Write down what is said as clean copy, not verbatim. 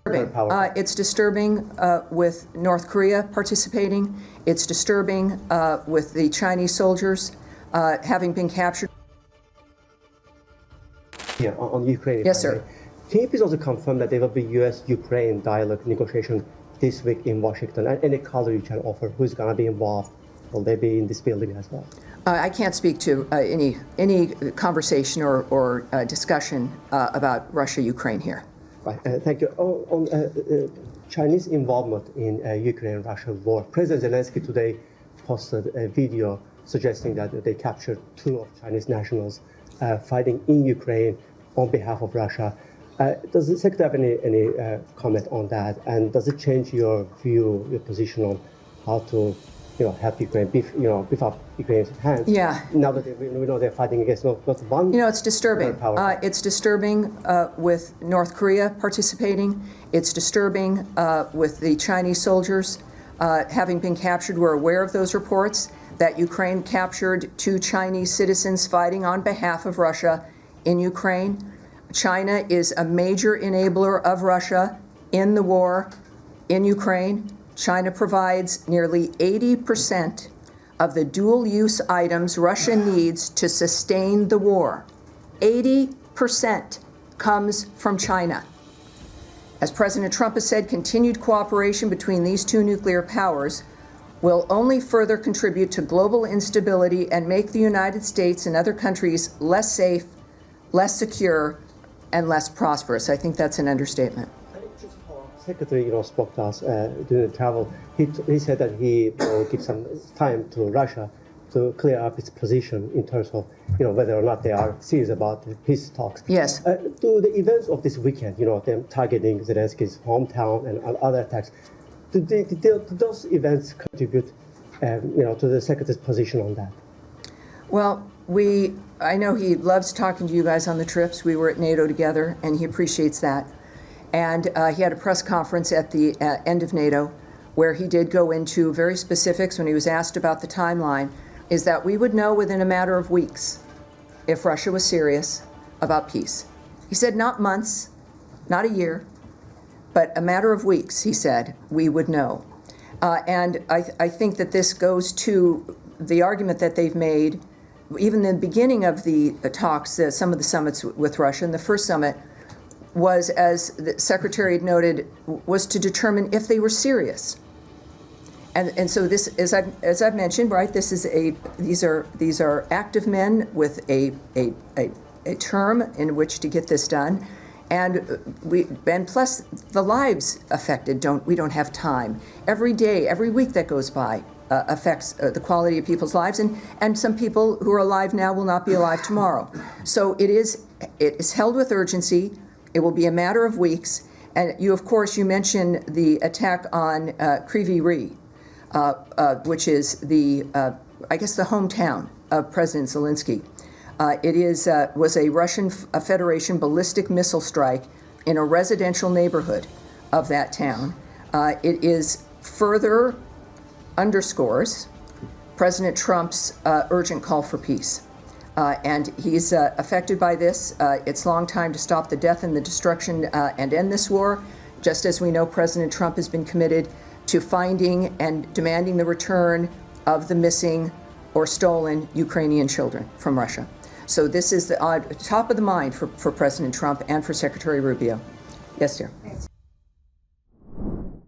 It's disturbing with North Korea participating. It's disturbing with the Chinese soldiers having been captured. Yeah, on Ukraine. Yes, sir. Can you please also confirm that there will be U.S.-Ukraine dialogue negotiation this week in Washington? And any color you can offer, who's going to be involved? Will they be in this building as well? I can't speak to any conversation or discussion about Russia-Ukraine here. Right. Thank you. On Chinese involvement in Ukraine-Russia war, President Zelensky today posted a video suggesting that they captured 2 of Chinese nationals fighting in Ukraine on behalf of Russia. Does the Secretary have any comment on that? And does it change your view, your position on how to help Ukraine beef up Ukraine's hands? Yeah. Now that we know they're fighting against not one. It's disturbing. It's disturbing with North Korea participating. It's disturbing with the Chinese soldiers having been captured. We're aware of those reports that Ukraine captured 2 Chinese citizens fighting on behalf of Russia in Ukraine. China is a major enabler of Russia in the war in Ukraine. China provides nearly 80% of the dual-use items Russia needs to sustain the war. 80% comes from China. As President Trump has said, continued cooperation between these 2 nuclear powers will only further contribute to global instability and make the United States and other countries less safe, less secure, and less prosperous. I think that's an understatement. Secretary, spoke to us during the travel. He said that he will give some time to Russia to clear up its position in terms of, whether or not they are serious about the peace talks. Yes. Do the events of this weekend, them targeting Zelensky's hometown and other attacks, do those events contribute, to the Secretary's position on that? Well, I know he loves talking to you guys on the trips. We were at NATO together, and he appreciates that. And he had a press conference at the end of NATO where he did go into very specifics when he was asked about the timeline, is that we would know within a matter of weeks if Russia was serious about peace. He said not months, not a year, but a matter of weeks, he said, we would know. And I think that this goes to the argument that they've made, even in the beginning of the talks, some of the summits with Russia, and the first summit was, as the Secretary had noted, was to determine if they were serious. And so this, as I've mentioned, right, these are active men with a term in which to get this done, and plus the lives affected. We don't have time. Every day, every week that goes by affects the quality of people's lives, and some people who are alive now will not be alive tomorrow. So it is held with urgency. It will be a matter of weeks. And of course, you mentioned the attack on Kryvyi Rih, which is the hometown of President Zelensky. It was a Russian Federation ballistic missile strike in a residential neighborhood of that town. It is further underscores President Trump's urgent call for peace. And he's affected by this. It's long time to stop the death and the destruction and end this war, just as we know President Trump has been committed to finding and demanding the return of the missing or stolen Ukrainian children from Russia. So this is the top of the mind for President Trump and for Secretary Rubio. Yes, sir.